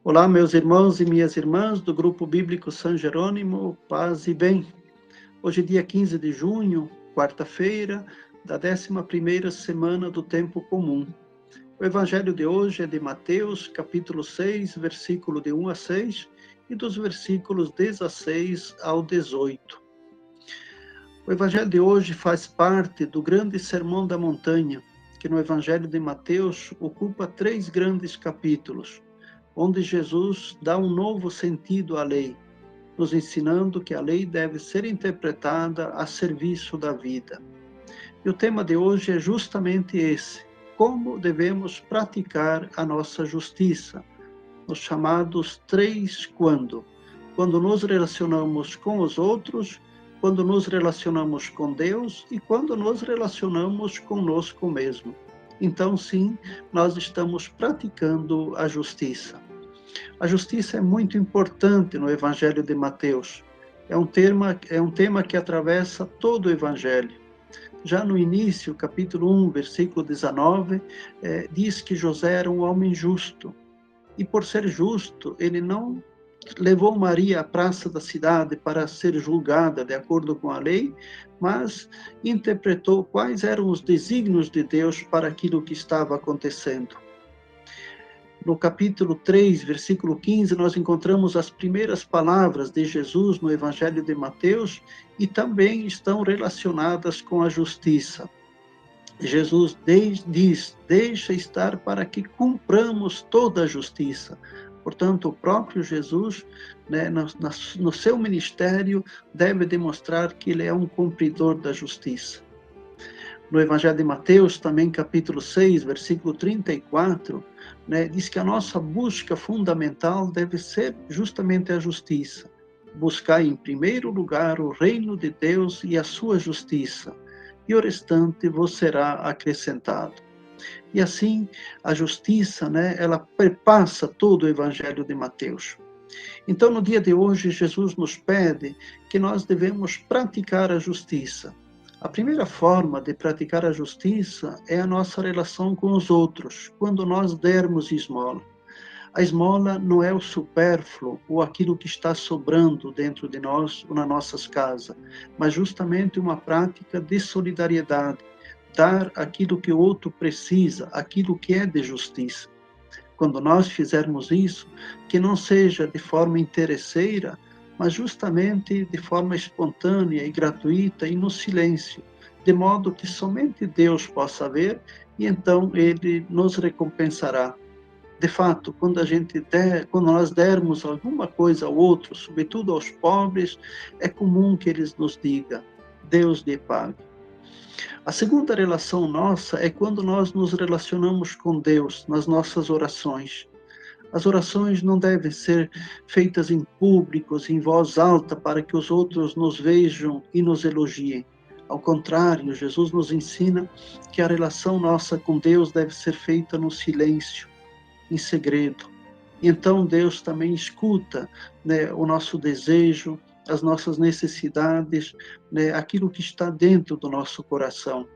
Olá, meus irmãos e minhas irmãs do Grupo Bíblico São Jerônimo, paz e bem. Hoje é dia 15 de junho, quarta-feira, da 11ª semana do Tempo Comum. O evangelho de hoje é de Mateus, capítulo 6, versículo de 1 a 6, e dos versículos 16 ao 18. O evangelho de hoje faz parte do grande Sermão da Montanha, que no evangelho de Mateus ocupa 3 grandes capítulos, onde Jesus dá um novo sentido à lei, nos ensinando que a lei deve ser interpretada a serviço da vida. E o tema de hoje é justamente esse: como devemos praticar a nossa justiça, os chamados 3 quando. Quando nos relacionamos com os outros, quando nos relacionamos com Deus e quando nos relacionamos conosco mesmo. Então, sim, nós estamos praticando a justiça. A justiça é muito importante no Evangelho de Mateus. É um tema que atravessa todo o Evangelho. Já no início, capítulo 1, versículo 19, diz que José era um homem justo. E por ser justo, ele não levou Maria à praça da cidade para ser julgada de acordo com a lei, mas interpretou quais eram os desígnios de Deus para aquilo que estava acontecendo. No capítulo 3, versículo 15, nós encontramos as primeiras palavras de Jesus no Evangelho de Mateus e também estão relacionadas com a justiça. Jesus diz, deixa estar para que cumpramos toda a justiça. Portanto, o próprio Jesus, né, no seu ministério, deve demonstrar que ele é um cumpridor da justiça. No Evangelho de Mateus, também capítulo 6, versículo 34, né, diz que a nossa busca fundamental deve ser justamente a justiça. Buscar em primeiro lugar o reino de Deus e a sua justiça, e o restante vos será acrescentado. E assim, a justiça, né, ela perpassa todo o Evangelho de Mateus. Então, no dia de hoje, Jesus nos pede que nós devemos praticar a justiça. A primeira forma de praticar a justiça é a nossa relação com os outros, quando nós dermos esmola. A esmola não é o supérfluo ou aquilo que está sobrando dentro de nós ou nas nossas casas, mas justamente uma prática de solidariedade, dar aquilo que o outro precisa, aquilo que é de justiça. Quando nós fizermos isso, que não seja de forma interesseira, mas justamente de forma espontânea e gratuita e no silêncio, de modo que somente Deus possa ver e então Ele nos recompensará. De fato, quando nós dermos alguma coisa ao outro, sobretudo aos pobres, é comum que eles nos digam, Deus lhe pague. A segunda relação nossa é quando nós nos relacionamos com Deus nas nossas orações. As orações não devem ser feitas em público, em voz alta, para que os outros nos vejam e nos elogiem. Ao contrário, Jesus nos ensina que a relação nossa com Deus deve ser feita no silêncio, em segredo. E então Deus também escuta, né, o nosso desejo, as nossas necessidades, né, aquilo que está dentro do nosso coração.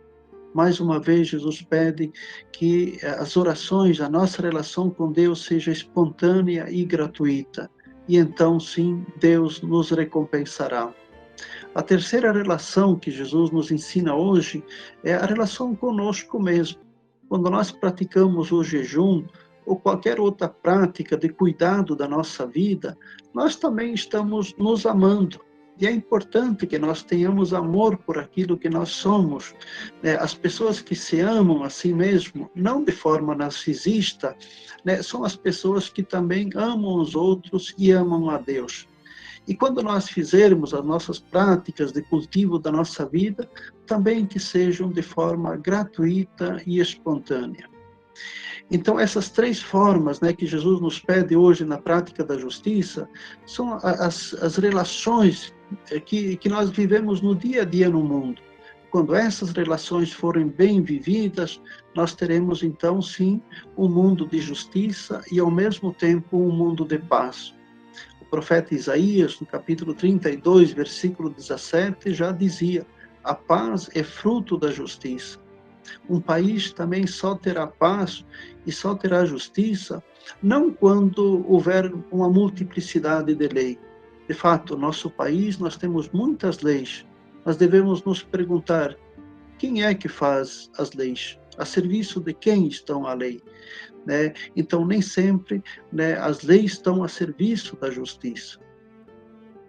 Mais uma vez, Jesus pede que as orações, a nossa relação com Deus seja espontânea e gratuita. E então, sim, Deus nos recompensará. A terceira relação que Jesus nos ensina hoje é a relação conosco mesmo. Quando nós praticamos o jejum ou qualquer outra prática de cuidado da nossa vida, nós também estamos nos amando. E é importante que nós tenhamos amor por aquilo que nós somos. As pessoas que se amam a si mesmo, não de forma narcisista, são as pessoas que também amam os outros e amam a Deus. E quando nós fizermos as nossas práticas de cultivo da nossa vida, também que sejam de forma gratuita e espontânea. Então, essas 3 formas, que Jesus nos pede hoje na prática da justiça, são as relações que nós vivemos no dia a dia no mundo. Quando essas relações forem bem vividas, nós teremos então, sim, um mundo de justiça e, ao mesmo tempo, um mundo de paz. O profeta Isaías, no capítulo 32, versículo 17, já dizia: a paz é fruto da justiça. Um país também só terá paz e só terá justiça, não quando houver uma multiplicidade de leis. De fato, nosso país, nós temos muitas leis, mas devemos nos perguntar: quem é que faz as leis? A serviço de quem estão a lei? Né? Então, nem sempre, né, as leis estão a serviço da justiça.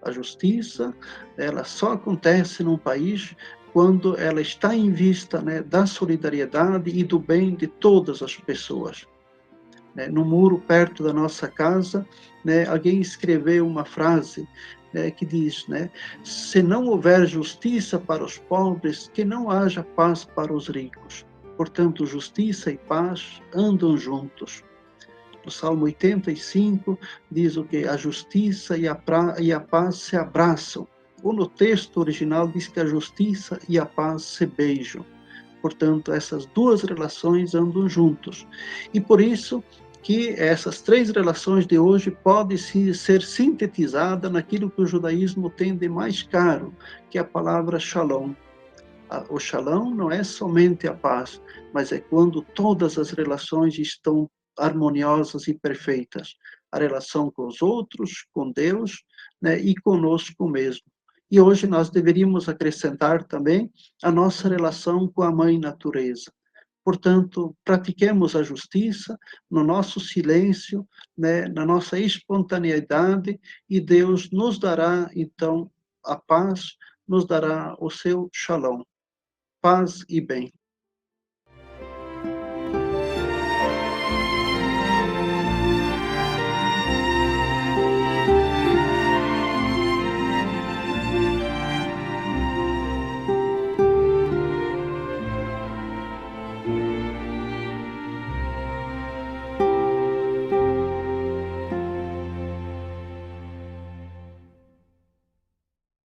A justiça, ela só acontece num país quando ela está em vista, né, da solidariedade e do bem de todas as pessoas. Né? No muro perto da nossa casa, né, alguém escreveu uma frase, né, que diz, né, se não houver justiça para os pobres, que não haja paz para os ricos. Portanto, justiça e paz andam juntos. O Salmo 85 diz o que? A justiça e a paz se abraçam. Ou no texto original diz que a justiça e a paz se beijam. Portanto, essas duas relações andam juntos. E por isso que essas três relações de hoje podem ser sintetizadas naquilo que o judaísmo tem de mais caro, que é a palavra shalom. O shalom não é somente a paz, mas é quando todas as relações estão harmoniosas e perfeitas. A relação com os outros, com Deus, né, e conosco mesmo. E hoje nós deveríamos acrescentar também a nossa relação com a Mãe Natureza. Portanto, pratiquemos a justiça no nosso silêncio, né, na nossa espontaneidade, e Deus nos dará, então, a paz, nos dará o seu shalom. Paz e bem.